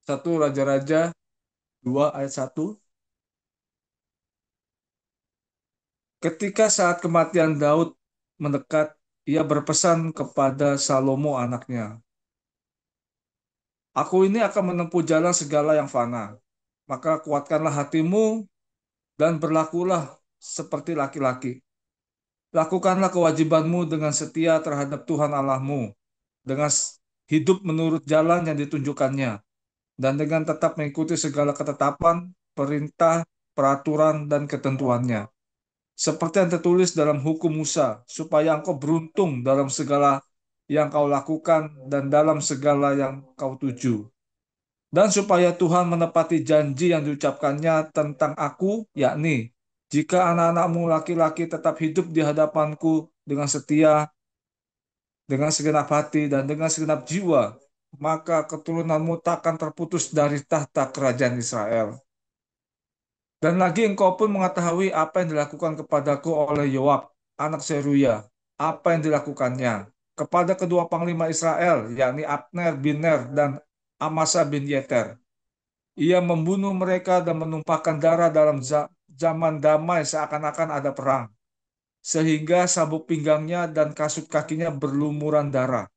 Satu Raja-Raja 2 ayat 1. Ketika saat kematian Daud mendekat, ia berpesan kepada Salomo anaknya, "Aku ini akan menempuh jalan segala yang fana. Maka kuatkanlah hatimu dan berlakulah seperti laki-laki. Lakukanlah kewajibanmu dengan setia terhadap Tuhan Allahmu, dengan hidup menurut jalan yang ditunjukkannya, dan dengan tetap mengikuti segala ketetapan, perintah, peraturan, dan ketentuannya. Seperti yang tertulis dalam hukum Musa, supaya engkau beruntung dalam segala yang kau lakukan dan dalam segala yang kau tuju. Dan supaya Tuhan menepati janji yang diucapkannya tentang aku, yakni, jika anak-anakmu laki-laki tetap hidup di hadapanku dengan setia, dengan segenap hati, dan dengan segenap jiwa, maka keturunanmu takkan terputus dari tahta kerajaan Israel. Dan lagi engkau pun mengetahui apa yang dilakukan kepadaku oleh Yoab, anak Seruya, apa yang dilakukannya kepada kedua panglima Israel, yakni Abner bin Ner dan Amasa bin Yeter. Ia membunuh mereka dan menumpahkan darah dalam zaman damai seakan-akan ada perang, sehingga sabuk pinggangnya dan kasut kakinya berlumuran darah.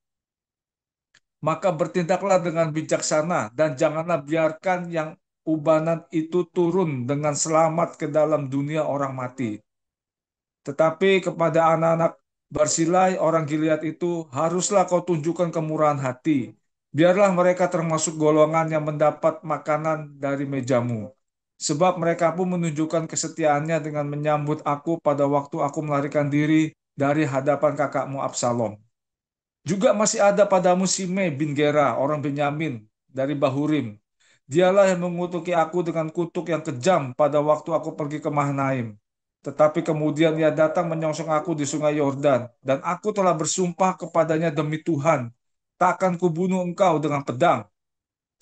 Maka bertindaklah dengan bijaksana dan janganlah biarkan yang ubanan itu turun dengan selamat ke dalam dunia orang mati. Tetapi kepada anak-anak Barsilai orang Gilead itu haruslah kau tunjukkan kemurahan hati. Biarlah mereka termasuk golongan yang mendapat makanan dari mejamu. Sebab mereka pun menunjukkan kesetiaannya dengan menyambut aku pada waktu aku melarikan diri dari hadapan kakakmu Absalom. Juga masih ada padamu Simei bin Gera, orang Benyamin, dari Bahurim. Dialah yang mengutuki aku dengan kutuk yang kejam pada waktu aku pergi ke Mahanaim. Tetapi kemudian ia datang menyongsong aku di sungai Yordan, dan aku telah bersumpah kepadanya demi Tuhan, takkan kubunuh engkau dengan pedang.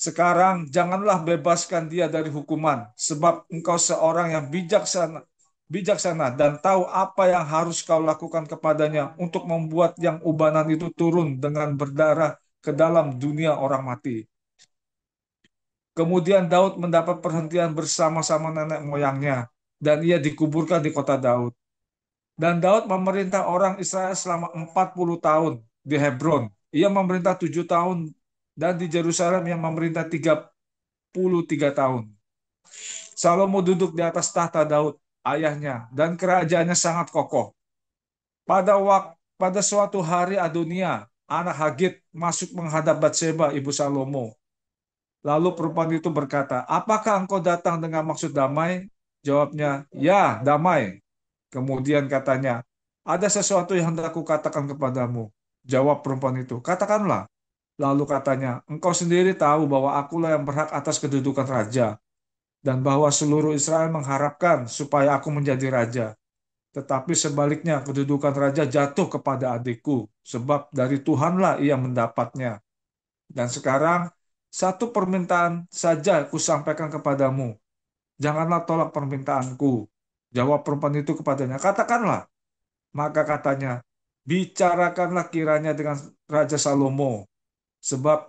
Sekarang janganlah bebaskan dia dari hukuman, sebab engkau seorang yang bijaksana dan tahu apa yang harus kau lakukan kepadanya untuk membuat yang ubanan itu turun dengan berdarah ke dalam dunia orang mati. Kemudian Daud mendapat perhentian bersama-sama nenek moyangnya, dan ia dikuburkan di kota Daud. Dan Daud memerintah orang Israel selama 40 tahun di Hebron. Ia memerintah 7 tahun, dan di Yerusalem yang memerintah 33 tahun. Salomo duduk di atas tahta Daud, ayahnya, dan kerajaannya sangat kokoh. Pada suatu hari Adonia, anak Hagit, masuk menghadap Batseba, ibu Salomo. Lalu perempuan itu berkata, "Apakah engkau datang dengan maksud damai?" Jawabnya, "Ya, damai." Kemudian katanya, "Ada sesuatu yang hendak aku katakan kepadamu." Jawab perempuan itu, "Katakanlah." Lalu katanya, "Engkau sendiri tahu bahwa akulah yang berhak atas kedudukan raja, dan bahwa seluruh Israel mengharapkan supaya aku menjadi raja. Tetapi sebaliknya kedudukan raja jatuh kepada adikku, sebab dari Tuhanlah ia mendapatnya. Dan sekarang satu permintaan saja kusampaikan kepadamu. Janganlah tolak permintaanku." Jawab perempuan itu kepadanya, "Katakanlah." Maka katanya, "Bicarakanlah kiranya dengan Raja Salomo, sebab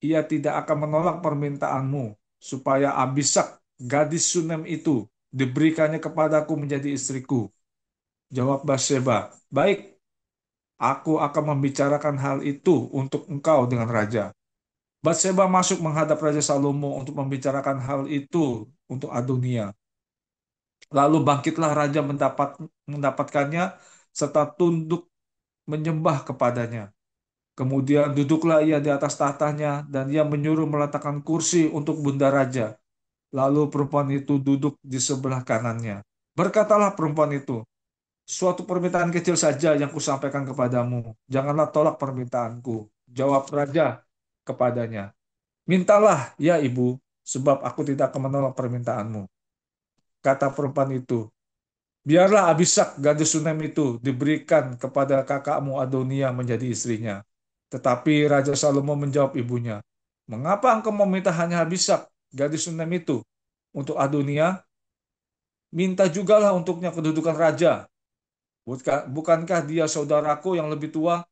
ia tidak akan menolak permintaanmu, supaya Abisak, gadis Sunem itu, diberikannya kepadaku menjadi istriku." Jawab Bathsheba, "Baik, aku akan membicarakan hal itu untuk engkau dengan raja." Bathsheba masuk menghadap Raja Salomo untuk membicarakan hal itu untuk Adonia. Lalu bangkitlah raja mendapatkannya serta tunduk menyembah kepadanya. Kemudian duduklah ia di atas tahtanya dan ia menyuruh meletakkan kursi untuk bunda raja. Lalu perempuan itu duduk di sebelah kanannya. Berkatalah perempuan itu, "Suatu permintaan kecil saja yang kusampaikan kepadamu. Janganlah tolak permintaanku." Jawab raja kepadanya, "Mintalah, ya ibu, sebab aku tidak akan menolak permintaanmu." Kata perempuan itu, "Biarlah Abisak gadis Sunem itu diberikan kepada kakakmu Adonia menjadi istrinya." Tetapi Raja Salomo menjawab ibunya, "Mengapa engkau meminta hanya Abisak gadis Sunem itu untuk Adonia? Minta jugalah untuknya kedudukan raja. Bukankah dia saudaraku yang lebih tua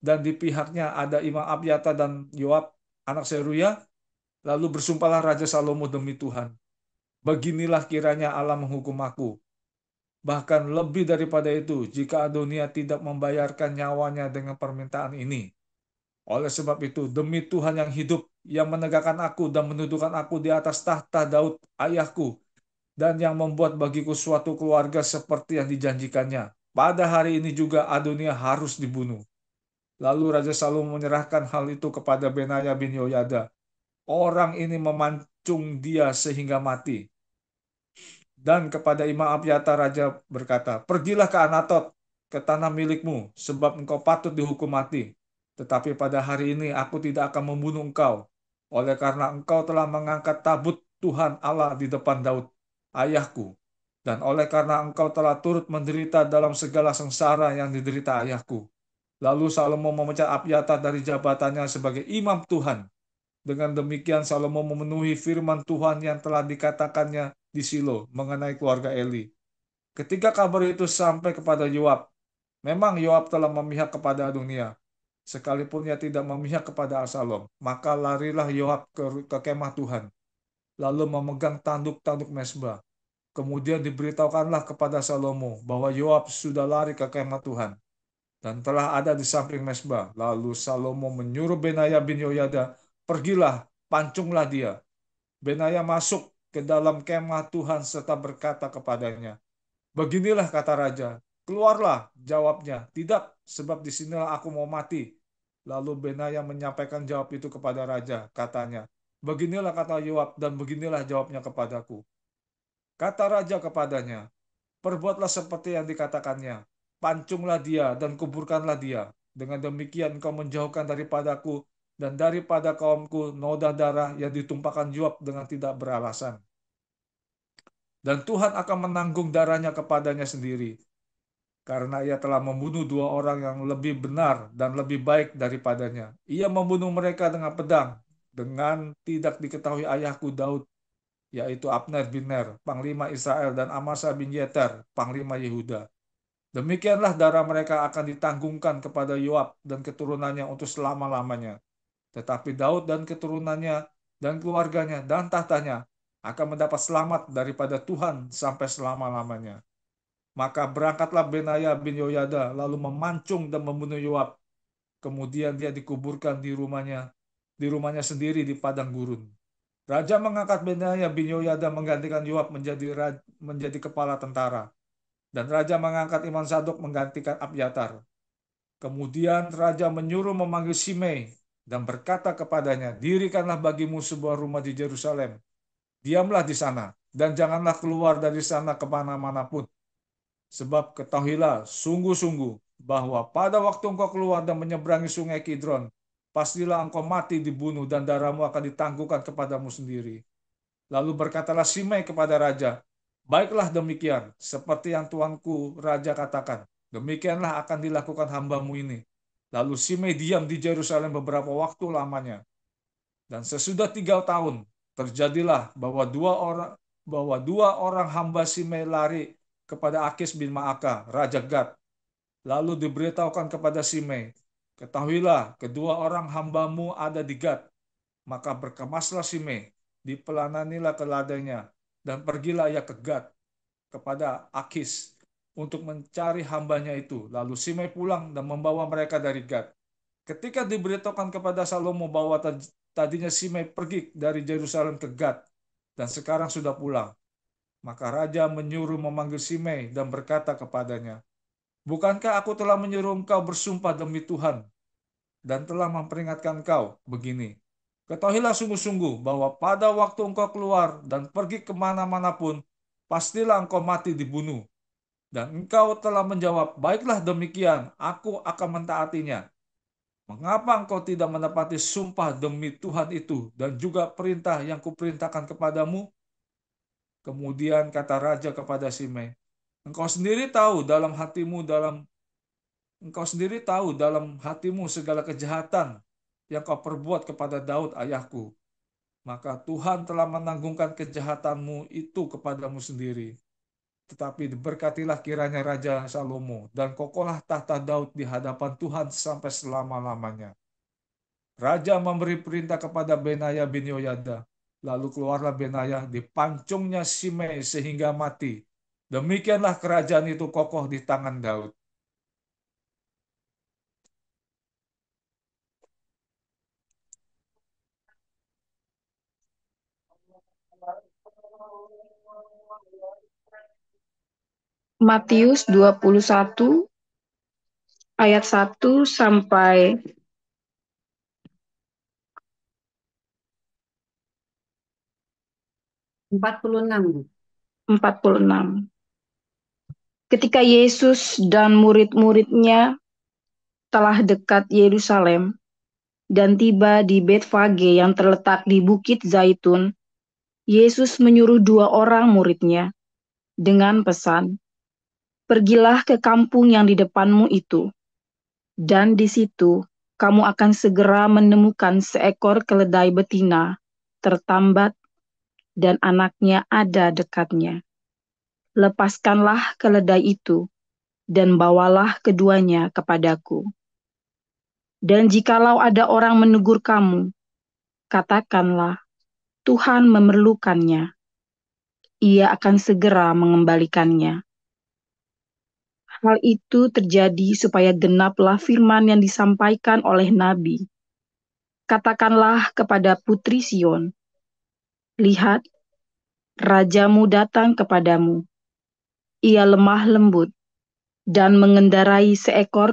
dan di pihaknya ada Imam Abyata dan Yoab anak Seruya?" Lalu bersumpahlah Raja Salomo demi Tuhan, beginilah kiranya Allah menghukum aku. Bahkan lebih daripada itu, jika Adonia tidak membayarkan nyawanya dengan permintaan ini. Oleh sebab itu, demi Tuhan yang hidup, yang menegakkan aku dan mendudukan aku di atas tahta Daud ayahku, dan yang membuat bagiku suatu keluarga seperti yang dijanjikannya. Pada hari ini juga Adonia harus dibunuh. Lalu Raja Salomo menyerahkan hal itu kepada Benaya bin Yoyada. Orang ini memancung dia sehingga mati. Dan kepada Imam Abyata Raja berkata, pergilah ke Anatot, ke tanah milikmu, sebab engkau patut dihukum mati. Tetapi pada hari ini aku tidak akan membunuh engkau, oleh karena engkau telah mengangkat tabut Tuhan Allah di depan Daud, ayahku. Dan oleh karena engkau telah turut menderita dalam segala sengsara yang diderita ayahku. Lalu Salomo memecat Abyata dari jabatannya sebagai imam Tuhan. Dengan demikian Salomo memenuhi firman Tuhan yang telah dikatakannya di Silo mengenai keluarga Eli. Ketika kabar itu sampai kepada Yoab, memang Yoab telah memihak kepada Adonia, sekalipun ia tidak memihak kepada Absalom. Maka larilah Yoab ke kemah Tuhan, lalu memegang tanduk-tanduk mesbah. Kemudian diberitahukanlah kepada Salomo bahwa Yoab sudah lari ke kemah Tuhan dan telah ada di samping mesbah. Lalu Salomo menyuruh Benaya bin Yoyada, pergilah, pancunglah dia. Benaya masuk ke dalam kemah Tuhan serta berkata kepadanya, beginilah kata raja, keluarlah, jawabnya, tidak, sebab disinilah aku mau mati. Lalu Benaya menyampaikan jawab itu kepada raja, katanya, beginilah kata Yoab dan beginilah jawabnya kepadaku. Kata raja kepadanya, perbuatlah seperti yang dikatakannya. Pancunglah dia dan kuburkanlah dia. Dengan demikian kau menjauhkan daripadaku dan daripada kaumku noda darah yang ditumpahkan Yoab dengan tidak beralasan. Dan Tuhan akan menanggung darahnya kepadanya sendiri, karena ia telah membunuh dua orang yang lebih benar dan lebih baik daripadanya. Ia membunuh mereka dengan pedang, dengan tidak diketahui ayahku Daud, yaitu Abner bin Ner, panglima Israel, dan Amasa bin Yeter, panglima Yehuda. Demikianlah darah mereka akan ditanggungkan kepada Yoab dan keturunannya untuk selama-lamanya. Tetapi Daud dan keturunannya dan keluarganya dan tahtanya akan mendapat selamat daripada Tuhan sampai selama-lamanya. Maka berangkatlah Benaya bin Yoyada lalu memancung dan membunuh Yoab. Kemudian dia dikuburkan di rumahnya sendiri di padang gurun. Raja mengangkat Benaya bin Yoyada menggantikan Yoab menjadi kepala tentara. Dan raja mengangkat Imam Sadok menggantikan Abyatar. Kemudian raja menyuruh memanggil Simei dan berkata kepadanya, dirikanlah bagimu sebuah rumah di Yerusalem. Diamlah di sana dan janganlah keluar dari sana kemana-mana pun. Sebab ketahuilah sungguh-sungguh bahwa pada waktu engkau keluar dan menyeberangi sungai Kidron, pastilah engkau mati dibunuh dan darahmu akan ditangguhkan kepadamu sendiri. Lalu berkatalah Simei kepada raja, baiklah demikian, seperti yang tuanku raja katakan. Demikianlah akan dilakukan hambamu ini. Lalu Simei diam di Yerusalem beberapa waktu lamanya. Dan sesudah 3 tahun, terjadilah bahwa dua orang hamba Simei lari kepada Akis bin Maaka, Raja Gad. Lalu diberitahukan kepada Simei, ketahuilah kedua orang hambamu ada di Gad. Maka berkemaslah Simei, dipelananilah ke ladangnya, dan pergilah ia ke Gad kepada Akis untuk mencari hambanya itu. Lalu Simei pulang dan membawa mereka dari Gad. Ketika diberitahukan kepada Salomo bahwa tadinya Simei pergi dari Yerusalem ke Gad dan sekarang sudah pulang, maka raja menyuruh memanggil Simei dan berkata kepadanya, bukankah aku telah menyuruh engkau bersumpah demi Tuhan dan telah memperingatkan engkau begini, ketahuilah sungguh-sungguh bahwa pada waktu engkau keluar dan pergi kemana-mana pun, pastilah engkau mati dibunuh. Dan engkau telah menjawab, baiklah demikian, aku akan mentaatinya. Mengapa engkau tidak menepati sumpah demi Tuhan itu dan juga perintah yang kuperintahkan kepadamu? Kemudian kata raja kepada Simei, engkau sendiri tahu dalam hatimu segala kejahatan yang kau perbuat kepada Daud ayahku. Maka Tuhan telah menanggungkan kejahatanmu itu kepadamu sendiri. Tetapi diberkatilah kiranya Raja Salomo dan kokohlah tahta Daud di hadapan Tuhan sampai selama-lamanya. Raja memberi perintah kepada Benaya bin Yoyada. Lalu keluarlah Benaya, dipancungnya Simei sehingga mati. Demikianlah kerajaan itu kokoh di tangan Daud. Matius 21 ayat 1 sampai 46. 46. Ketika Yesus dan murid-muridnya telah dekat Yerusalem dan tiba di Betfage yang terletak di Bukit Zaitun, Yesus menyuruh 2 orang muridnya dengan pesan, "Pergilah ke kampung yang di depanmu itu, dan di situ kamu akan segera menemukan seekor keledai betina tertambat dan anaknya ada dekatnya. Lepaskanlah keledai itu dan bawalah keduanya kepadaku. Dan jikalau ada orang menegur kamu, katakanlah, Tuhan memerlukannya. Ia akan segera mengembalikannya." Hal itu terjadi supaya genaplah firman yang disampaikan oleh Nabi. Katakanlah kepada Putri Sion, lihat, rajamu datang kepadamu. Ia lemah lembut dan mengendarai seekor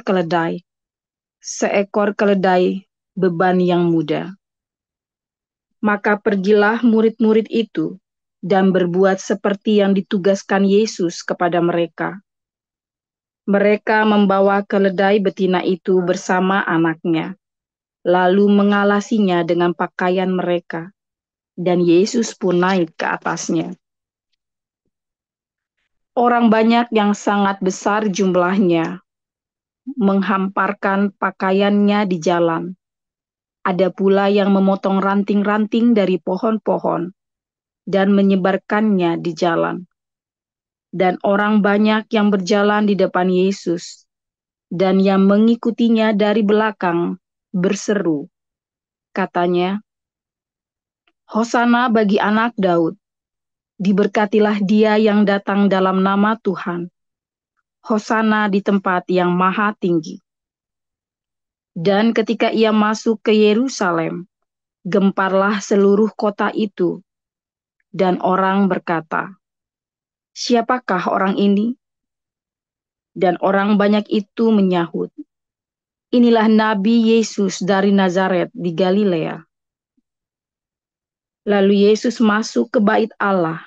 keledai beban yang muda. Maka pergilah murid-murid itu dan berbuat seperti yang ditugaskan Yesus kepada mereka. Mereka membawa keledai betina itu bersama anaknya, lalu mengalasinya dengan pakaian mereka, dan Yesus pun naik ke atasnya. Orang banyak yang sangat besar jumlahnya menghamparkan pakaiannya di jalan. Ada pula yang memotong ranting-ranting dari pohon-pohon dan menyebarkannya di jalan. Dan orang banyak yang berjalan di depan Yesus dan yang mengikutinya dari belakang berseru, katanya, "Hosana bagi anak Daud, diberkatilah dia yang datang dalam nama Tuhan. Hosana di tempat yang maha tinggi." Dan ketika ia masuk ke Yerusalem, gemparlah seluruh kota itu, dan orang berkata, "Siapakah orang ini?" Dan orang banyak itu menyahut, "Inilah Nabi Yesus dari Nazaret di Galilea." Lalu Yesus masuk ke bait Allah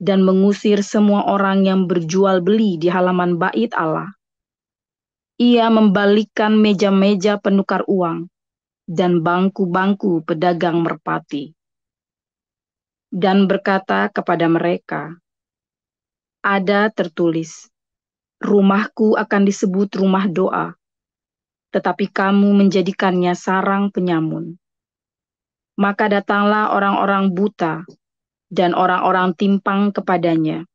dan mengusir semua orang yang berjual beli di halaman bait Allah. Ia membalikkan meja-meja penukar uang dan bangku-bangku pedagang merpati, dan berkata kepada mereka, "Ada tertulis, rumahku akan disebut rumah doa, tetapi kamu menjadikannya sarang penyamun." Maka datanglah orang-orang buta dan orang-orang timpang kepadanya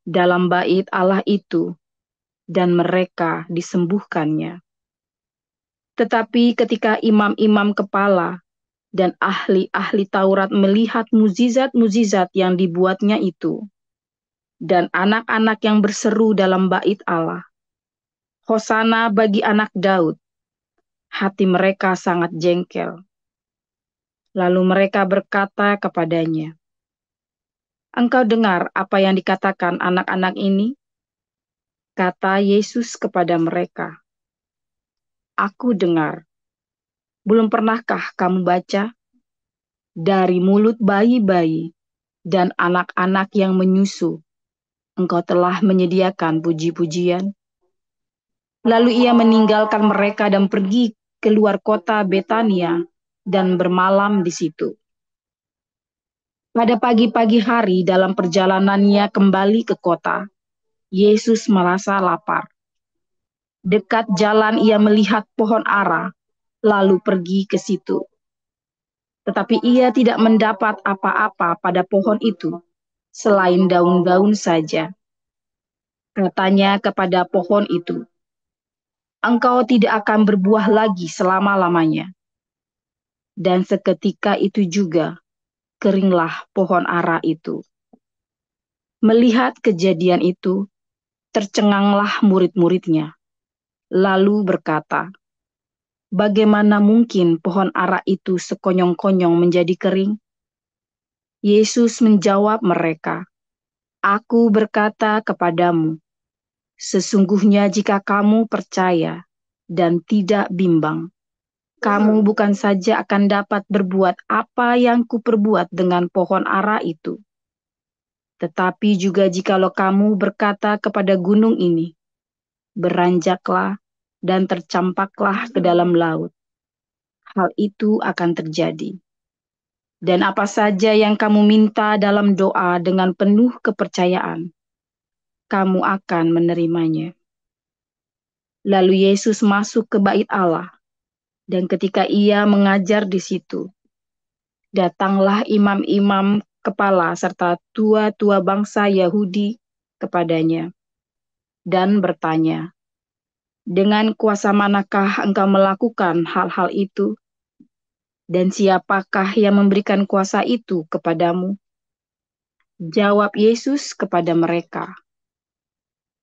dalam bait Allah itu, dan mereka disembuhkannya. Tetapi ketika imam-imam kepala dan ahli-ahli Taurat melihat mukjizat-mukjizat yang dibuatnya itu, dan anak-anak yang berseru dalam bait Allah, "Hosana bagi anak Daud," hati mereka sangat jengkel. Lalu mereka berkata kepadanya, "Engkau dengar apa yang dikatakan anak-anak ini?" Kata Yesus kepada mereka, "Aku dengar. Belum pernahkah kamu baca? Dari mulut bayi-bayi dan anak-anak yang menyusu, Engkau telah menyediakan puji-pujian." Lalu ia meninggalkan mereka dan pergi keluar kota Betania dan bermalam di situ. Pada pagi-pagi hari dalam perjalanannya kembali ke kota, Yesus merasa lapar. Dekat jalan ia melihat pohon ara, lalu pergi ke situ. Tetapi ia tidak mendapat apa-apa pada pohon itu, selain daun-daun saja. Katanya kepada pohon itu, "Engkau tidak akan berbuah lagi selama-lamanya." Dan seketika itu juga keringlah pohon ara itu. Melihat kejadian itu, tercenganglah murid-muridnya, lalu berkata, "Bagaimana mungkin pohon ara itu sekonyong-konyong menjadi kering?" Yesus menjawab mereka, "Aku berkata kepadamu, sesungguhnya jika kamu percaya dan tidak bimbang, kamu bukan saja akan dapat berbuat apa yang kuperbuat dengan pohon ara itu, tetapi juga jikalau kamu berkata kepada gunung ini, beranjaklah dan tercampaklah ke dalam laut, hal itu akan terjadi. Dan apa saja yang kamu minta dalam doa dengan penuh kepercayaan, kamu akan menerimanya." Lalu Yesus masuk ke bait Allah, dan ketika ia mengajar di situ, datanglah imam-imam kepala serta tua-tua bangsa Yahudi kepadanya dan bertanya, "Dengan kuasa manakah engkau melakukan hal-hal itu? Dan siapakah yang memberikan kuasa itu kepadamu?" Jawab Yesus kepada mereka,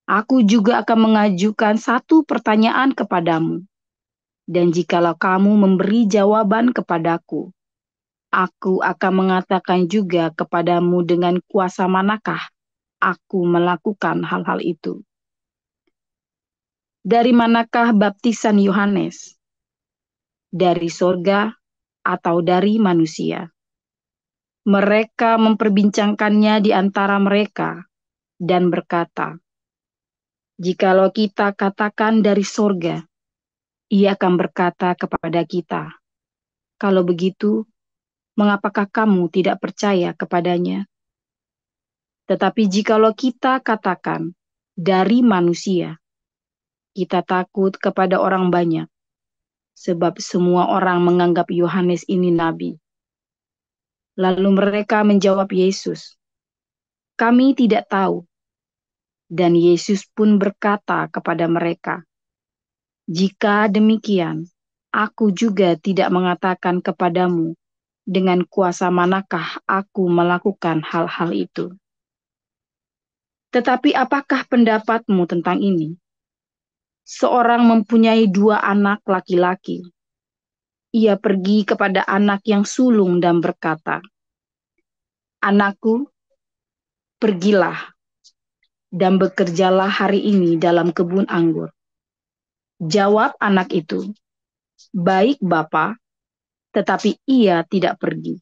"Aku juga akan mengajukan satu pertanyaan kepadamu, dan jikalau kamu memberi jawaban kepadaku, aku akan mengatakan juga kepadamu dengan kuasa manakah aku melakukan hal-hal itu. Dari manakah baptisan Yohanes? Dari sorga atau dari manusia?" Mereka memperbincangkannya di antara mereka dan berkata, "Jikalau kita katakan dari sorga, ia akan berkata kepada kita, 'Kalau begitu, mengapakah kamu tidak percaya kepadanya?' Tetapi jikalau kita katakan dari manusia, kita takut kepada orang banyak, sebab semua orang menganggap Yohanes ini nabi." Lalu mereka menjawab Yesus, "Kami tidak tahu." Dan Yesus pun berkata kepada mereka, "Jika demikian, aku juga tidak mengatakan kepadamu dengan kuasa manakah aku melakukan hal-hal itu. Tetapi apakah pendapatmu tentang ini? Seorang mempunyai dua anak laki-laki. Ia pergi kepada anak yang sulung dan berkata, 'Anakku, pergilah dan bekerjalah hari ini dalam kebun anggur.' Jawab anak itu, 'Baik, Bapa,' tetapi ia tidak pergi.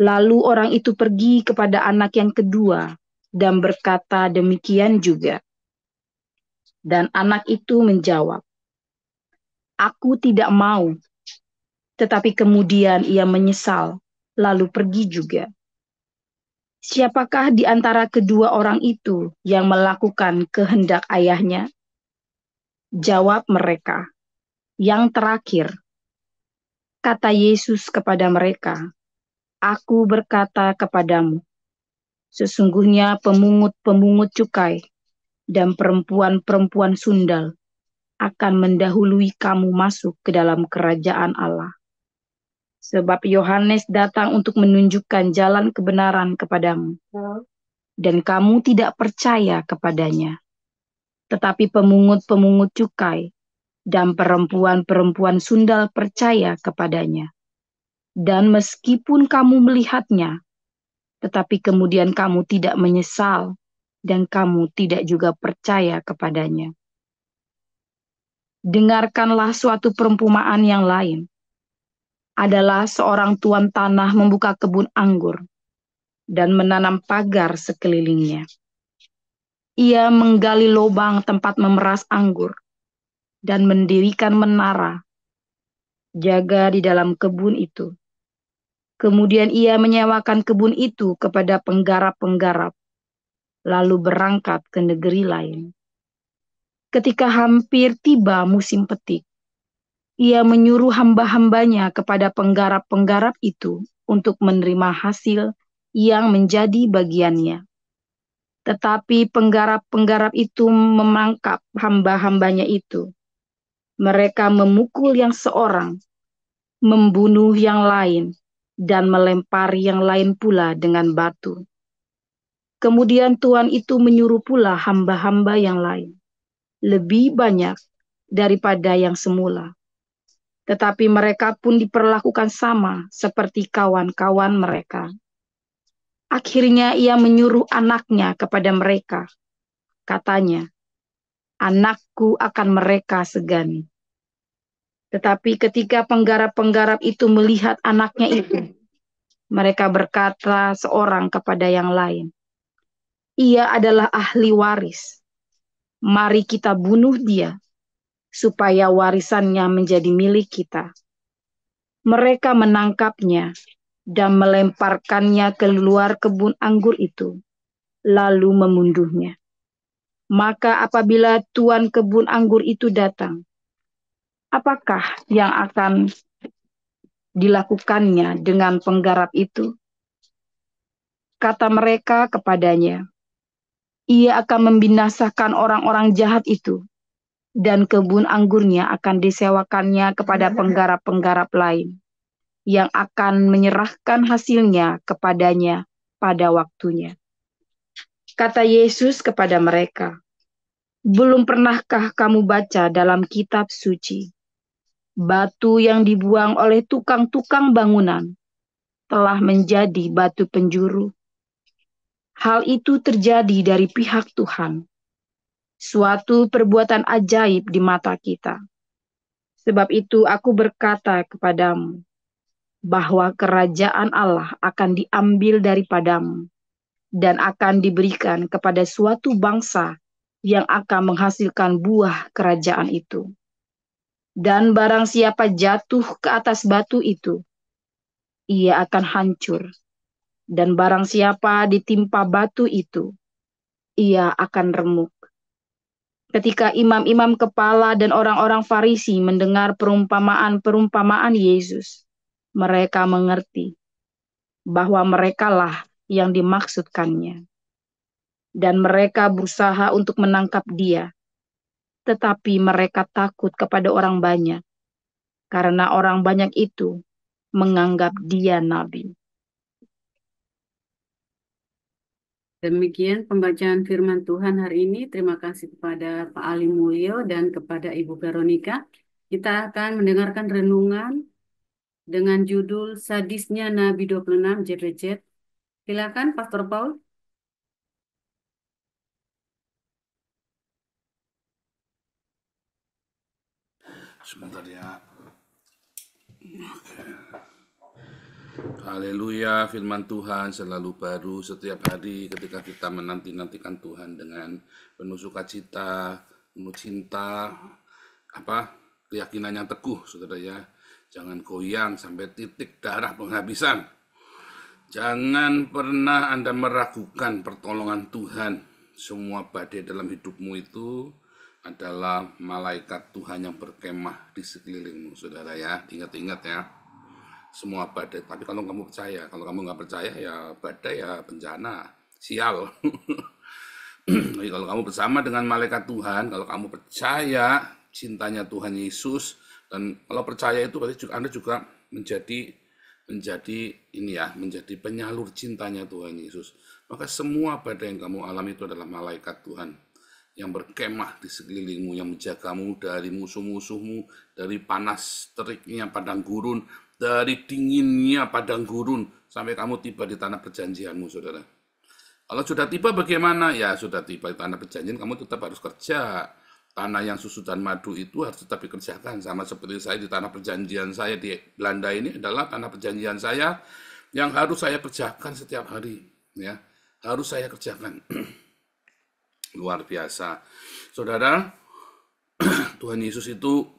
Lalu orang itu pergi kepada anak yang kedua dan berkata demikian juga. Dan anak itu menjawab, 'Aku tidak mau.' Tetapi kemudian ia menyesal, lalu pergi juga. Siapakah di antara kedua orang itu yang melakukan kehendak ayahnya?" Jawab mereka, "Yang terakhir." Kata Yesus kepada mereka, "Aku berkata kepadamu, sesungguhnya pemungut-pemungut cukai dan perempuan-perempuan sundal akan mendahului kamu masuk ke dalam kerajaan Allah. Sebab Yohanes datang untuk menunjukkan jalan kebenaran kepadamu, dan kamu tidak percaya kepadanya. Tetapi pemungut-pemungut cukai dan perempuan-perempuan sundal percaya kepadanya. Dan meskipun kamu melihatnya, tetapi kemudian kamu tidak menyesal, dan kamu tidak juga percaya kepadanya. Dengarkanlah suatu perumpamaan yang lain. Adalah seorang tuan tanah membuka kebun anggur dan menanam pagar sekelilingnya. Ia menggali lubang tempat memeras anggur dan mendirikan menara jaga di dalam kebun itu. Kemudian ia menyewakan kebun itu kepada penggarap-penggarap, lalu berangkat ke negeri lain. Ketika hampir tiba musim petik, ia menyuruh hamba-hambanya kepada penggarap-penggarap itu untuk menerima hasil yang menjadi bagiannya. Tetapi penggarap-penggarap itu memangkap hamba-hambanya itu. Mereka memukul yang seorang, membunuh yang lain, dan melempari yang lain pula dengan batu. Kemudian Tuhan itu menyuruh pula hamba-hamba yang lain, lebih banyak daripada yang semula. Tetapi mereka pun diperlakukan sama seperti kawan-kawan mereka. Akhirnya ia menyuruh anaknya kepada mereka. Katanya, "Anakku akan mereka segani." Tetapi ketika penggarap-penggarap itu melihat anaknya itu, mereka berkata seorang kepada yang lain, "Ia adalah ahli waris. Mari kita bunuh dia, supaya warisannya menjadi milik kita." Mereka menangkapnya dan melemparkannya keluar kebun anggur itu, lalu membunuhnya. Maka apabila tuan kebun anggur itu datang, apakah yang akan dilakukannya dengan penggarap itu? Kata mereka kepadanya, "Ia akan membinasakan orang-orang jahat itu, dan kebun anggurnya akan disewakannya kepada penggarap-penggarap lain, yang akan menyerahkan hasilnya kepadanya pada waktunya." Kata Yesus kepada mereka, "Belum pernahkah kamu baca dalam kitab suci, batu yang dibuang oleh tukang-tukang bangunan telah menjadi batu penjuru? Hal itu terjadi dari pihak Tuhan, suatu perbuatan ajaib di mata kita. Sebab itu aku berkata kepadamu, bahwa kerajaan Allah akan diambil daripadamu dan akan diberikan kepada suatu bangsa yang akan menghasilkan buah kerajaan itu. Dan barang siapa jatuh ke atas batu itu, ia akan hancur. Dan barang siapa ditimpa batu itu, ia akan remuk." Ketika imam-imam kepala dan orang-orang Farisi mendengar perumpamaan-perumpamaan Yesus, mereka mengerti bahwa merekalah yang dimaksudkannya. Dan mereka berusaha untuk menangkap dia, tetapi mereka takut kepada orang banyak, karena orang banyak itu menganggap dia nabi. Demikian pembacaan firman Tuhan hari ini. Terima kasih kepada Pak Ali Mulyo dan kepada Ibu Veronica. Kita akan mendengarkan renungan dengan judul Sadisnya Nabi 26 JPZ. Silakan Pastor Paul. Sebentar ya. Haleluya, firman Tuhan selalu baru setiap hari ketika kita menanti-nantikan Tuhan dengan penuh sukacita, penuh cinta, keyakinan yang teguh, saudara ya. Jangan goyang sampai titik darah penghabisan. Jangan pernah Anda meragukan pertolongan Tuhan. Semua badai dalam hidupmu itu adalah malaikat Tuhan yang berkemah di sekelilingmu, saudara ya. Ingat-ingat ya. Semua badai, tapi kalau kamu percaya, kalau kamu nggak percaya ya badai ya bencana, sial. Jadi kalau kamu bersama dengan malaikat Tuhan, kalau kamu percaya cintanya Tuhan Yesus, dan kalau percaya itu berarti Anda juga menjadi penyalur cintanya Tuhan Yesus. Maka semua badai yang kamu alami itu adalah malaikat Tuhan yang berkemah di sekelilingmu, yang menjagamu dari musuh-musuhmu, dari panas teriknya padang gurun, dari dinginnya padang gurun, sampai kamu tiba di tanah perjanjianmu, saudara. Kalau sudah tiba bagaimana? Ya sudah tiba di tanah perjanjian, kamu tetap harus kerja. Tanah yang susu dan madu itu harus tetap dikerjakan. Sama seperti saya di tanah perjanjian saya di Belanda ini adalah tanah perjanjian saya yang harus saya kerjakan setiap hari. Ya, harus saya kerjakan. Luar biasa. Saudara, Tuhan Yesus itu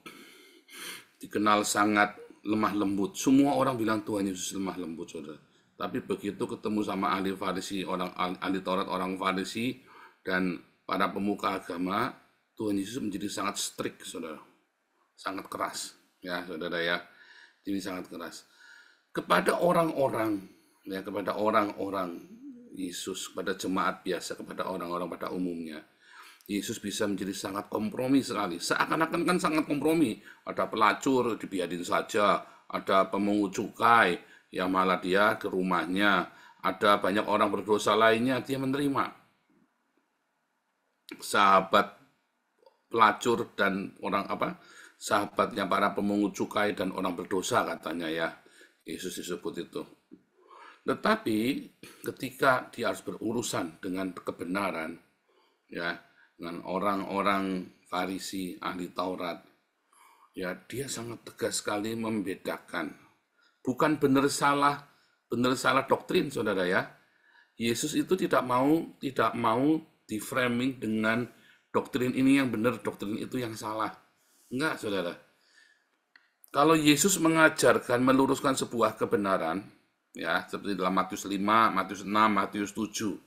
dikenal sangat lemah lembut. Semua orang bilang Tuhan Yesus lemah lembut, saudara. Tapi begitu ketemu sama ahli Farisi, ahli Taurat, orang Farisi, dan para pemuka agama, Tuhan Yesus menjadi sangat strict, saudara. Sangat keras, ya saudara ya. Ini sangat keras. Kepada orang-orang, ya kepada orang-orang Yesus, kepada jemaat biasa, kepada orang-orang pada umumnya, Yesus bisa menjadi sangat kompromi sekali. Seakan-akan kan sangat kompromi. Ada pelacur, dibiarin saja. ada pemungut cukai yang malah dia ke rumahnya, ada banyak orang berdosa lainnya dia menerima. Sahabat pelacur dan orang sahabatnya para pemungut cukai dan orang berdosa katanya ya, Yesus disebut itu. Tetapi ketika dia harus berurusan dengan kebenaran, ya, dengan orang-orang Farisi, ahli Taurat, ya dia sangat tegas sekali membedakan. Bukan benar salah doktrin, saudara ya. Yesus itu tidak mau di framing dengan doktrin ini yang benar, doktrin itu yang salah. Enggak, saudara. Kalau Yesus mengajarkan, meluruskan sebuah kebenaran, ya seperti dalam Matius 5, Matius 6, Matius 7,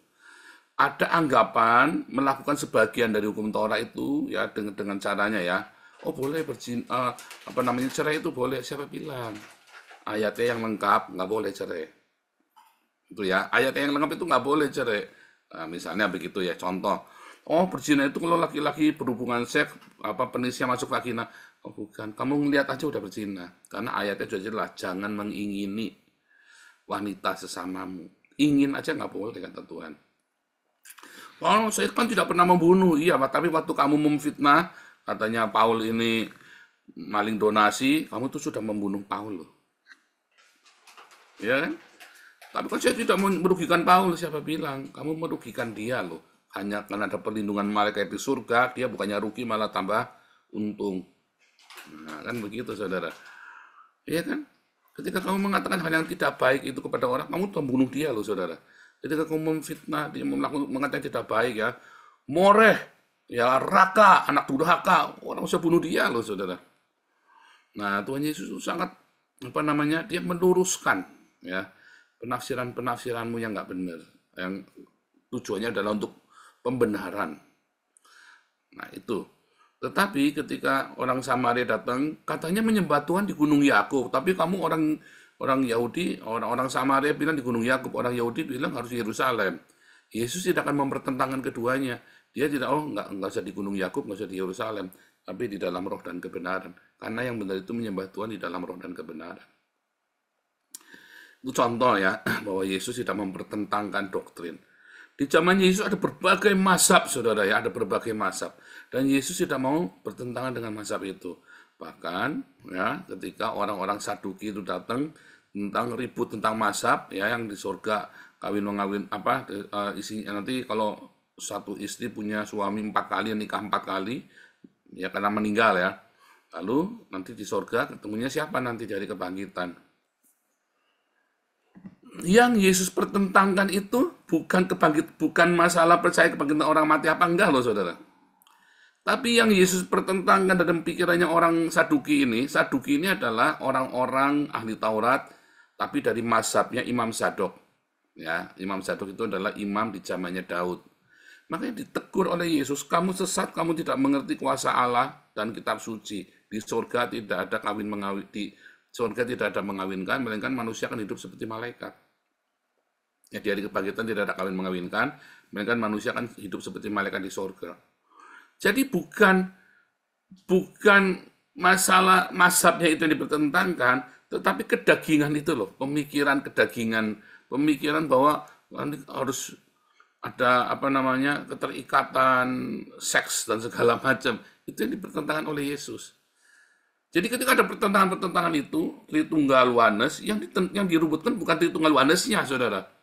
ada anggapan melakukan sebagian dari hukum Taurat itu ya dengan caranya ya, oh boleh cerai itu boleh, siapa bilang? Ayatnya yang lengkap nggak boleh cerai. Itu ya, ayatnya yang lengkap itu nggak boleh cerai. Nah, misalnya begitu ya, contoh. Oh, berzina itu kalau laki-laki berhubungan seks, penisnya masuk vagina. Oh, bukan. Kamu ngelihat aja udah berzina. Karena ayatnya sudah jelas, jangan mengingini wanita sesamamu. Ingin aja nggak boleh, kata Tuhan. Oh, saya kan tidak pernah membunuh. Iya, tapi waktu kamu memfitnah, katanya Paul ini maling donasi, kamu tuh sudah membunuh Paul loh. Ya kan? Tapi kan saya tidak merugikan Paul, siapa bilang? Kamu merugikan dia loh. Hanya karena ada perlindungan malaikat di surga, dia bukannya rugi malah tambah untung. Nah, kan begitu, saudara. Iya kan? Ketika kamu mengatakan hal yang tidak baik itu kepada orang, kamu telah membunuh dia loh, saudara. Ketika kamu memfitnah, dia mengatakan tidak baik ya, moreh, ya raka, anak durhaka, orang bisa bunuh dia loh, saudara. Nah, Tuhan Yesus sangat dia meluruskan ya penafsiranmu yang nggak benar, yang tujuannya adalah untuk pembenaran. Nah itu. Tetapi ketika orang Samaria datang, katanya menyembah Tuhan di Gunung Yakub, tapi kamu orang Yahudi, orang Samaria bilang di Gunung Yakub, orang Yahudi bilang harus Yerusalem. Yesus tidak akan mempertentangkan keduanya. Dia tidak, nggak usah di Gunung Yakub, nggak usah di Yerusalem, tapi di dalam roh dan kebenaran. Karena yang benar itu menyembah Tuhan di dalam roh dan kebenaran. Itu contoh ya, bahwa Yesus tidak mempertentangkan doktrin. Di zaman Yesus ada berbagai mazhab, saudara ya, ada berbagai mazhab. Dan Yesus tidak mau bertentangan dengan mazhab itu. Bahkan ya, ketika orang-orang Saduki itu datang tentang ribut tentang mazhab ya, yang di surga kawin isinya nanti kalau satu istri punya suami 4 kali, nikah 4 kali ya karena meninggal ya. Lalu nanti di surga ketemunya siapa nanti dari kebangkitan. Yang Yesus pertentangkan itu bukan masalah percaya kebangkitan orang mati apa enggak loh, saudara. Tapi yang Yesus pertentangkan dalam pikirannya orang Saduki ini adalah orang-orang ahli Taurat, tapi dari mazhabnya Imam Zadok. Ya, Imam Zadok itu adalah imam di zamannya Daud. Makanya ditegur oleh Yesus, kamu sesat, kamu tidak mengerti kuasa Allah dan kitab suci. Di surga tidak ada surga tidak ada mengawinkan, melainkan manusia akan hidup seperti malaikat. Ya, di hari kebangkitan tidak ada kawin mengawinkan, melainkan manusia akan hidup seperti malaikat di surga. Jadi bukan masalah mazhabnya itu yang dipertentangkan, tetapi kedagingan itu loh, pemikiran bahwa harus ada keterikatan seks dan segala macam, itu yang dipertentangkan oleh Yesus. Jadi ketika ada pertentangan itu, Tritunggal Oneness, yang dirubutkan bukan Tritunggal Oneness-nya, saudara.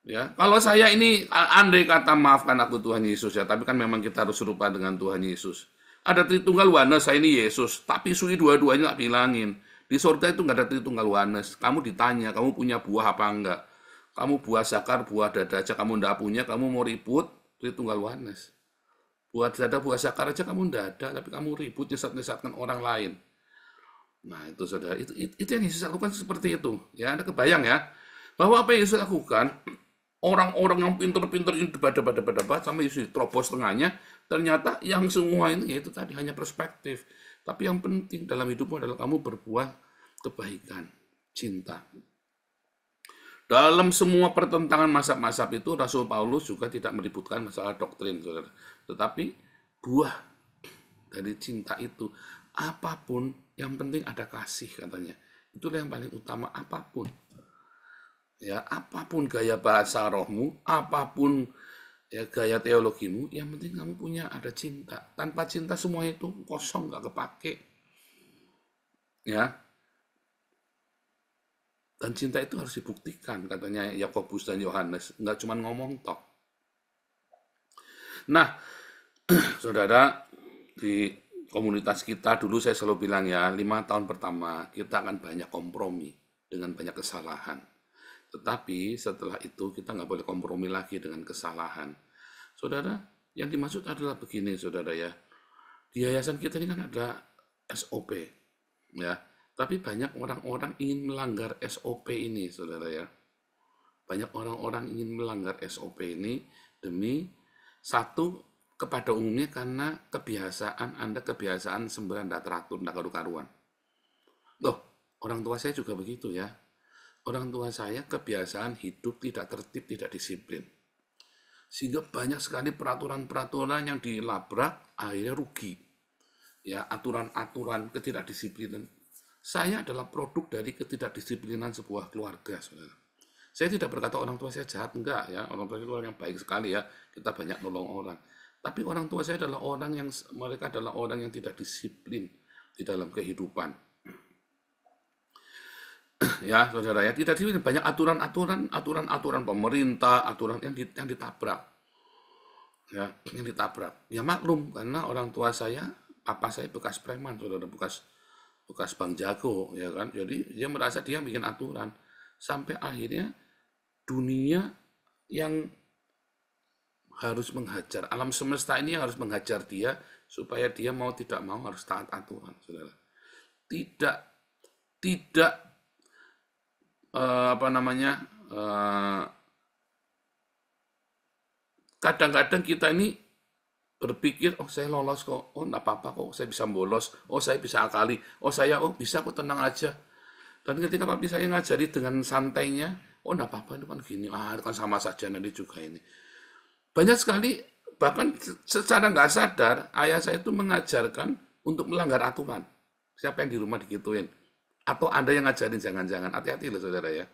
Ya, kalau saya ini andai kata maafkan aku Tuhan Yesus ya, tapi kan memang kita harus serupa dengan Tuhan Yesus. Ada Tritunggal Oneness, saya ini Yesus, tapi sui dua-duanya nggak bilangin. Di surga itu nggak ada Tritunggal Oneness. Kamu ditanya, kamu punya buah apa enggak? Kamu buah zakar, buah dada aja kamu enggak punya, kamu mau ribut, Tritunggal Oneness. Buah dada, buah zakar aja kamu enggak ada, tapi kamu ribut nyesat-nyesatkan orang lain. Nah itu saudara, itu yang Yesus lakukan seperti itu. Ya, Anda kebayang ya, bahwa apa yang Yesus lakukan, orang-orang yang pintar-pintar ini debat sama Yesus terobos tengahnya, ternyata yang semua ini yaitu tadi hanya perspektif. Tapi yang penting dalam hidupmu adalah kamu berbuah kebaikan, cinta. Dalam semua pertentangan mazhab-mazhab itu, Rasul Paulus juga tidak meributkan masalah doktrin, saudara. Tetapi buah dari cinta itu. Apapun, yang penting ada kasih katanya. Itulah yang paling utama, apapun. Ya, apapun gaya bahasa rohmu, apapun ya gaya teologimu, yang penting kamu punya ada cinta. Tanpa cinta semua itu kosong, nggak kepake. Ya, dan cinta itu harus dibuktikan, katanya Yakobus dan Yohanes, nggak cuma ngomong tok. Nah, saudara, di komunitas kita dulu saya selalu bilang ya, 5 tahun pertama kita akan banyak kompromi dengan banyak kesalahan. Tetapi setelah itu kita nggak boleh kompromi lagi dengan kesalahan. Saudara, yang dimaksud adalah begini, saudara ya. Di yayasan kita ini kan ada SOP, ya. Tapi banyak orang-orang ingin melanggar SOP ini, saudara ya. Banyak orang-orang ingin melanggar SOP ini demi satu, kepada umumnya karena kebiasaan Anda kebiasaan sembahyang tidak teratur, tidak karu-karuan. Loh, orang tua saya juga begitu ya. Orang tua saya kebiasaan hidup tidak tertib, tidak disiplin. Sehingga banyak sekali peraturan-peraturan yang dilabrak, akhirnya rugi. Ya, aturan-aturan ketidakdisiplinan. Saya adalah produk dari ketidakdisiplinan sebuah keluarga, saudara. Saya tidak berkata orang tua saya jahat, enggak ya. Orang tua saya orang yang baik sekali ya. Kita banyak nolong orang. Tapi orang tua saya adalah mereka adalah orang yang tidak disiplin di dalam kehidupan. Ya, saudara ya, tidak disiplin, banyak aturan pemerintah, aturan yang ditabrak. Ya, yang ditabrak. Ya maklum, karena orang tua saya, papa saya bekas preman, saudara, bekas Bang Jago, ya kan. Jadi dia merasa dia bikin aturan. Sampai akhirnya dunia yang harus menghajar, alam semesta ini yang harus menghajar dia, supaya dia mau tidak mau harus taat aturan, saudara. Tidak kadang-kadang kita ini berpikir, oh saya lolos kok, oh enggak apa-apa kok, saya bisa bolos, oh saya bisa akali, oh bisa kok, tenang aja. Dan ketika papi saya ngajari dengan santainya, oh enggak apa-apa, itu kan gini, itu kan sama saja, nanti juga ini. Banyak sekali, bahkan secara nggak sadar, ayah saya itu mengajarkan untuk melanggar aturan. Siapa yang di rumah digituin? Atau Anda yang ngajarin, jangan-jangan. Hati-hati loh, saudara ya.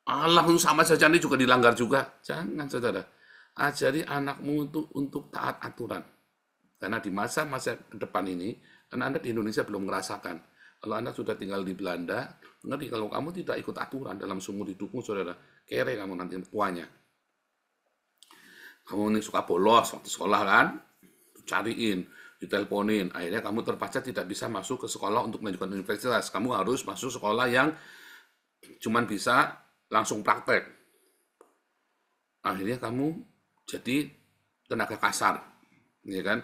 Allah sama saja, ini juga dilanggar juga. Jangan, saudara. Ajari anakmu untuk taat aturan. Karena di masa-masa ke depan ini, karena Anda di Indonesia belum merasakan. Kalau Anda sudah tinggal di Belanda, ngerti kalau kamu tidak ikut aturan dalam seumur hidupmu, saudara, kere kamu nanti tuanya. Kamu ini suka bolos waktu sekolah kan, cariin, diteleponin, akhirnya kamu terpaksa tidak bisa masuk ke sekolah untuk melanjutkan universitas. Kamu harus masuk sekolah yang cuman bisa langsung praktek. Akhirnya kamu jadi tenaga kasar, ya kan?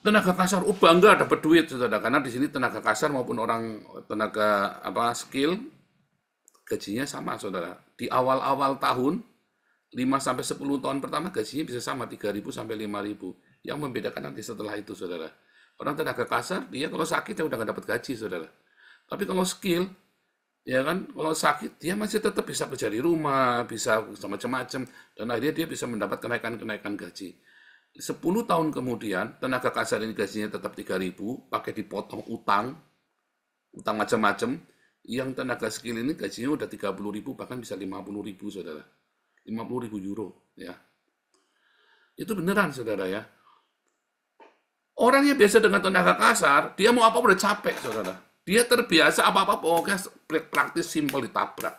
Tenaga kasar, bangga dapat duit, saudara. Karena di sini tenaga kasar maupun orang tenaga skill, gajinya sama, saudara. Di awal-awal tahun, 5-10 tahun pertama gajinya bisa sama 3.000 sampai 5.000. Yang membedakan nanti setelah itu, saudara. Orang tenaga kasar, dia kalau sakit ya udah nggak dapat gaji, saudara. Tapi kalau skill, ya kan, kalau sakit dia masih tetap bisa kerja di rumah, bisa macam-macam, dan akhirnya dia bisa mendapat kenaikan gaji. 10 tahun kemudian, tenaga kasar ini gajinya tetap 3.000, pakai dipotong utang macam-macam. Yang tenaga skill ini gajinya udah 30.000, bahkan bisa 50.000, saudara. 50.000 euro, ya. Itu beneran, saudara ya. Orang yang biasa dengan tenaga kasar, dia mau apa udah capek, saudara. Dia terbiasa apa-apa pokoknya praktis, simpel, ditabrak.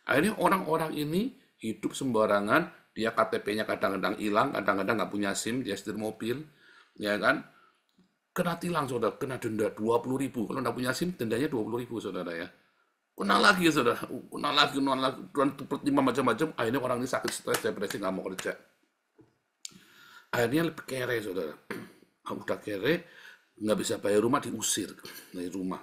Akhirnya orang-orang ini hidup sembarangan, dia KTP-nya kadang-kadang hilang, kadang-kadang nggak punya SIM, dia setir mobil, ya kan. Kena tilang, saudara, kena denda 20.000. Kalau nggak punya SIM, dendanya 20.000, saudara ya. Kena lagi, saudara, kena lagi, dan macam-macam. Akhirnya orang ini sakit, stres, depresi, nggak mau kerja. Akhirnya lebih kere, saudara. Udah kere, nggak bisa bayar rumah, diusir dari rumah.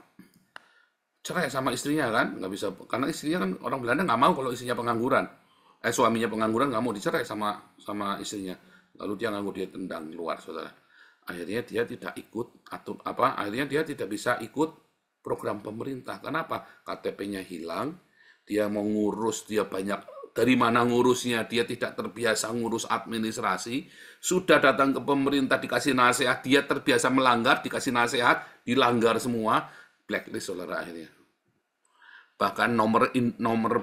Cerai sama istrinya kan, nggak bisa, karena istrinya kan orang Belanda nggak mau kalau istrinya pengangguran. Suaminya pengangguran nggak mau, dicerai sama istrinya. Lalu dia nganggur, dia tendang keluar, saudara. Akhirnya dia tidak ikut akhirnya dia tidak bisa ikut program pemerintah. Kenapa? KTP-nya hilang, dia mau ngurus, dia banyak dari mana ngurusnya, dia tidak terbiasa ngurus administrasi, sudah datang ke pemerintah dikasih nasihat, dia terbiasa melanggar, dikasih nasihat, dilanggar semua, blacklist saudara akhirnya. Bahkan nomor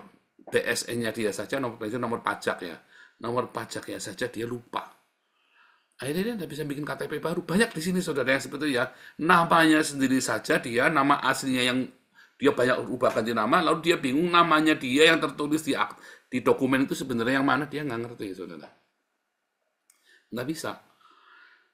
BSN-nya dia saja, nomor pajak ya, nomor pajaknya saja dia lupa. Akhirnya dia tidak bisa bikin KTP baru. Banyak di sini saudara yang seperti itu ya. Namanya sendiri saja dia, nama aslinya yang dia banyak ubah ganti nama, lalu dia bingung namanya dia yang tertulis di dokumen itu sebenarnya yang mana, dia nggak ngerti saudara. Nggak bisa.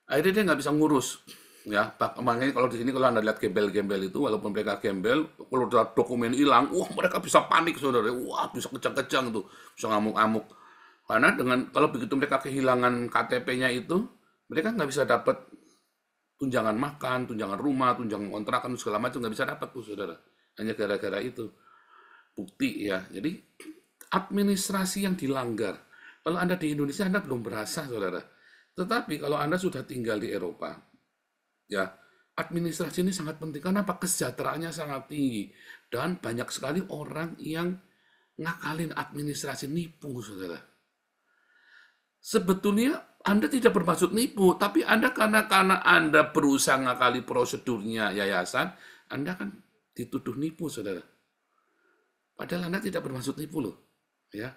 Akhirnya dia nggak bisa ngurus. Ya, makanya kalau di sini kalau Anda lihat gembel-gembel itu, walaupun mereka gembel, kalau dokumen hilang, wah mereka bisa panik saudara. Wah bisa kejang-kejang tuh, bisa ngamuk-ngamuk. Karena kalau begitu mereka kehilangan KTP-nya itu, mereka nggak bisa dapat tunjangan makan, tunjangan rumah, tunjangan kontrakan, segala macam nggak bisa dapat tuh saudara. Hanya gara-gara itu. Bukti ya. Jadi administrasi yang dilanggar. Kalau Anda di Indonesia, Anda belum berasa saudara. Tetapi kalau Anda sudah tinggal di Eropa, ya administrasi ini sangat penting. Karena apa? Kesejahteraannya sangat tinggi. Dan banyak sekali orang yang ngakalin administrasi, nipu saudara. Sebetulnya Anda tidak bermaksud nipu, tapi Anda karena Anda berusaha ngakali prosedurnya yayasan, Anda kan dituduh nipu, saudara. Padahal Anda tidak bermaksud nipu loh, ya.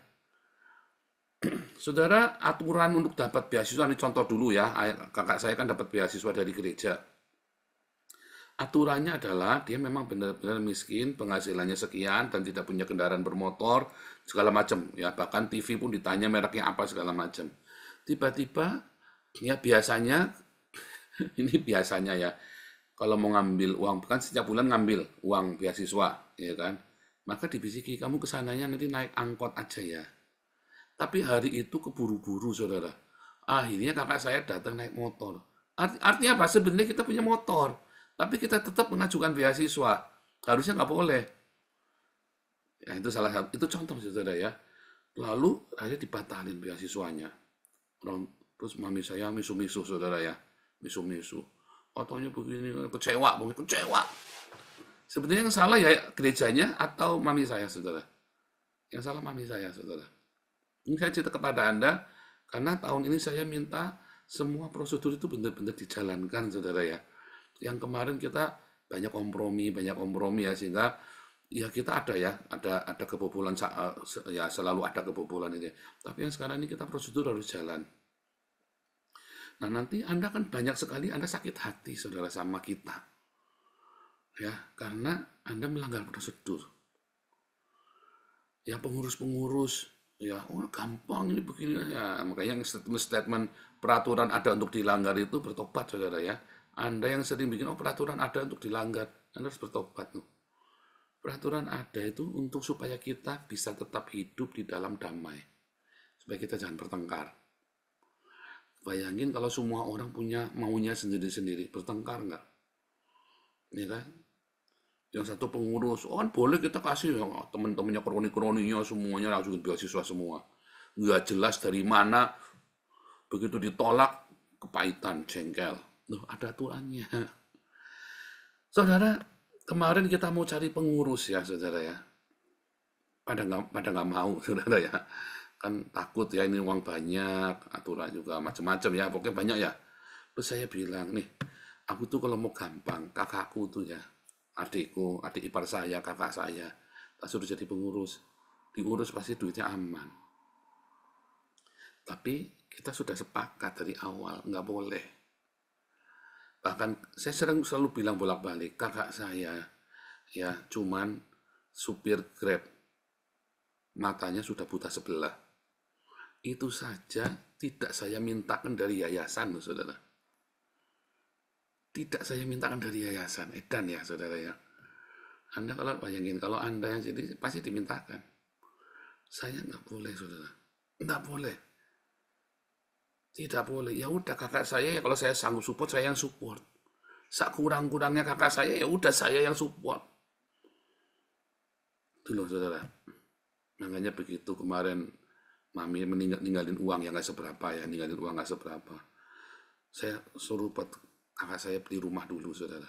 Saudara, aturan untuk dapat beasiswa, ini contoh dulu ya, kakak saya kan dapat beasiswa dari gereja. Aturannya adalah dia memang benar-benar miskin, penghasilannya sekian dan tidak punya kendaraan bermotor, segala macam ya. Bahkan TV pun ditanya mereknya apa segala macam. Tiba-tiba ya biasanya ini biasanya ya, kalau mau ngambil uang kan setiap bulan ngambil uang beasiswa, ya kan? Maka dibisiki kamu kesananya nanti naik angkot aja ya. Tapi hari itu keburu-buru saudara. Akhirnya kakak saya datang naik motor. Artinya apa? Sebenarnya kita punya motor, tapi kita tetap mengajukan beasiswa. Harusnya nggak boleh. Ya, itu salah satu, itu contoh saudara ya. Lalu akhirnya dibatalin beasiswanya. Terus mami saya misu-misu saudara ya, misu-misu. Katanya begini, kecewa. Sebenarnya yang salah ya gerejanya atau mami saya saudara. Yang salah mami saya saudara. Ini saya cerita kepada Anda karena tahun ini saya minta semua prosedur itu benar-benar dijalankan saudara ya. Yang kemarin kita banyak kompromi ya, sehingga ya kita ada kebobolan ya, selalu ada kebobolan ini. Tapi yang sekarang ini kita prosedur harus jalan. Nah nanti Anda kan banyak sekali Anda sakit hati saudara sama kita, ya karena Anda melanggar prosedur. Ya pengurus ya gampang ini begini ya, makanya statement peraturan ada untuk dilanggar itu bertobat saudara ya. Anda yang sering bikin peraturan ada untuk dilanggar, Anda harus bertobat. Peraturan ada itu untuk supaya kita bisa tetap hidup di dalam damai, supaya kita jangan bertengkar. Bayangin kalau semua orang punya maunya sendiri-sendiri, bertengkar nggak? Ya kan? Yang satu pengurus, kan boleh kita kasih ya, teman-temannya kroni-kroninya semuanya langsung beasiswa semua. Nggak jelas dari mana, begitu ditolak, kepahitan, jengkel. Loh, ada aturannya. Saudara, kemarin kita mau cari pengurus ya, saudara ya. Pada nggak mau, saudara ya. Kan takut ya, ini uang banyak, aturan juga macam-macam ya, pokoknya banyak ya. Terus saya bilang, nih, aku tuh kalau mau gampang, kakakku tuh ya, adikku, adik ipar saya, kakak saya, tak suruh jadi pengurus. Diurus pasti duitnya aman. Tapi kita sudah sepakat dari awal, nggak boleh. Bahkan saya selalu bilang bolak-balik, kakak saya ya cuman supir Grab, matanya sudah buta sebelah. Itu saja tidak saya mintakan dari yayasan, saudara. Tidak saya mintakan dari yayasan, edan ya saudara ya. Anda kalau bayangin, kalau Anda yang jadi pasti dimintakan. Saya nggak boleh saudara, nggak boleh. Tidak boleh. Ya udah kakak saya ya kalau saya sanggup support saya yang support. Sakurang-kurangnya kakak saya ya udah saya yang support. Itu loh saudara. Makanya begitu kemarin mami ninggalin uang yang nggak seberapa ya, ninggalin uang nggak seberapa. Saya suruh buat kakak saya beli rumah dulu saudara.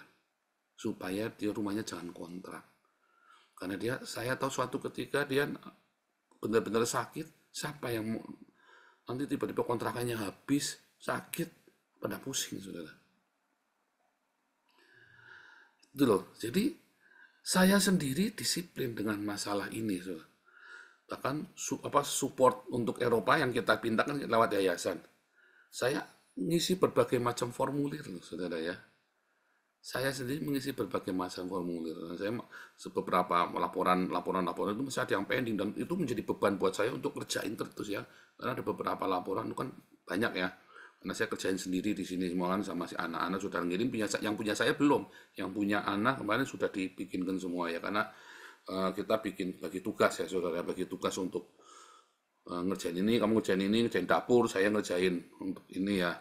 Supaya dia rumahnya jangan kontrak. Karena saya tahu suatu ketika dia benar-benar sakit, siapa yang mau nanti tiba-tiba kontrakannya habis, sakit, pada pusing, saudara. Itu loh. Jadi saya sendiri disiplin dengan masalah ini, saudara. Bahkan support untuk Eropa yang kita pintakan lewat yayasan. Saya ngisi berbagai macam formulir, loh, saudara ya. Saya sendiri mengisi berbagai macam formulir. Saya beberapa laporan itu masih ada yang pending dan itu menjadi beban buat saya untuk kerjain terus ya. Karena ada beberapa laporan itu kan banyak ya. Karena saya kerjain sendiri di sini semua kan sama si anak-anak sudah ngirim, yang punya saya belum. Yang punya anak kemarin sudah dibikinkan semua ya, karena kita bagi tugas ya saudara, bagi tugas untuk ngerjain ini, kamu ngerjain dapur, saya ngerjain untuk ini ya,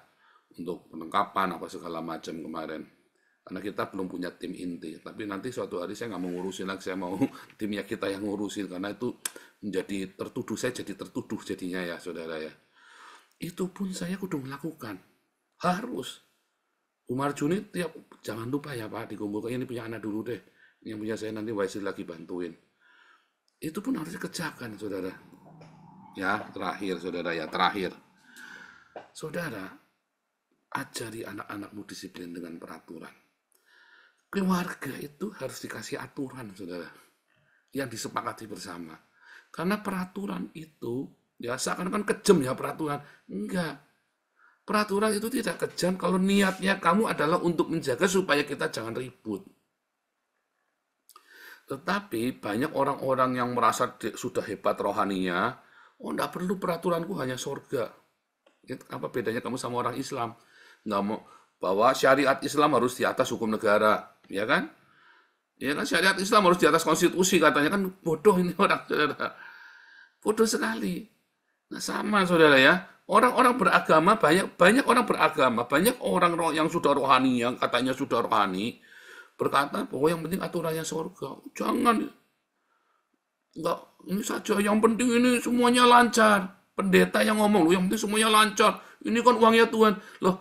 untuk penengkapan apa segala macam kemarin. Karena kita belum punya tim inti, tapi nanti suatu hari saya nggak mau ngurusin lagi, saya mau timnya kita yang ngurusin, karena itu menjadi tertuduh, saya jadi tertuduh jadinya ya saudara ya. Itu pun saya kudu melakukan, harus. Umar Juni tiap, jangan lupa ya Pak, dikumpulkan ini punya anak dulu deh, yang punya saya nanti Waisil lagi bantuin. Itu pun harus dikerjakan saudara. Ya terakhir saudara ya, terakhir. Saudara, ajari anak-anakmu disiplin dengan peraturan. Keluarga itu harus dikasih aturan, saudara, yang disepakati bersama. Karena peraturan itu, ya seakan-akan kejam ya peraturan. Enggak. Peraturan itu tidak kejam kalau niatnya kamu adalah untuk menjaga supaya kita jangan ribut. Tetapi banyak orang-orang yang merasa sudah hebat rohaninya, oh enggak perlu peraturanku, hanya surga. Apa bedanya kamu sama orang Islam? Nggak mau bahwa syariat Islam harus di atas hukum negara, ya kan? Ya kan, syariat Islam harus di atas konstitusi, katanya kan. Bodoh ini orang, saudara. Bodoh sekali. Nah sama saudara ya, orang-orang beragama, banyak orang beragama, banyak orang yang sudah rohani, yang katanya sudah rohani, berkata bahwa yang penting aturannya surga. Jangan, enggak, ini saja yang penting ini semuanya lancar. Pendeta yang ngomong, loh yang penting semuanya lancar, ini kan uangnya Tuhan. Loh,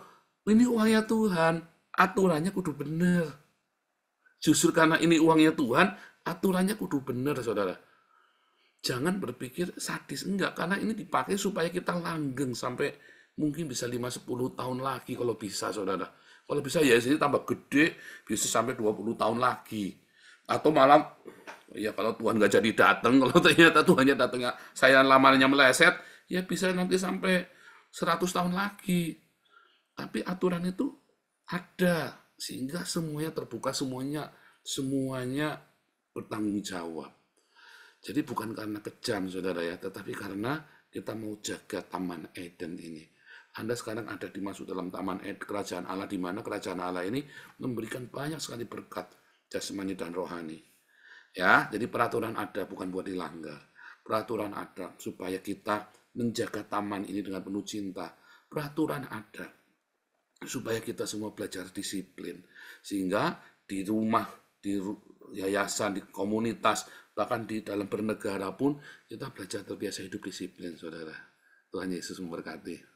ini uangnya Tuhan, aturannya kudu bener. Justru karena ini uangnya Tuhan, aturannya kudu bener, saudara. Jangan berpikir sadis, enggak. Karena ini dipakai supaya kita langgeng sampai mungkin bisa 5-10 tahun lagi kalau bisa, saudara. Kalau bisa ya sini tambah gede, bisa sampai 20 tahun lagi. Atau malam, ya kalau Tuhan nggak jadi datang, kalau ternyata Tuhannya datangnya, saya lamarnya meleset, ya bisa nanti sampai 100 tahun lagi. Tapi aturan itu ada, sehingga semuanya terbuka, semuanya bertanggung jawab. Jadi bukan karena kejam saudara ya, tetapi karena kita mau jaga Taman Eden ini. Anda sekarang ada dimasuk dalam Taman Eden, Kerajaan Allah, di mana Kerajaan Allah ini memberikan banyak sekali berkat jasmani dan rohani. Ya, jadi peraturan ada bukan buat dilanggar. Peraturan ada supaya kita menjaga taman ini dengan penuh cinta. Peraturan ada supaya kita semua belajar disiplin. Sehingga di rumah, di yayasan, di komunitas, bahkan di dalam bernegara pun kita belajar terbiasa hidup disiplin, saudara. Tuhan Yesus memberkati.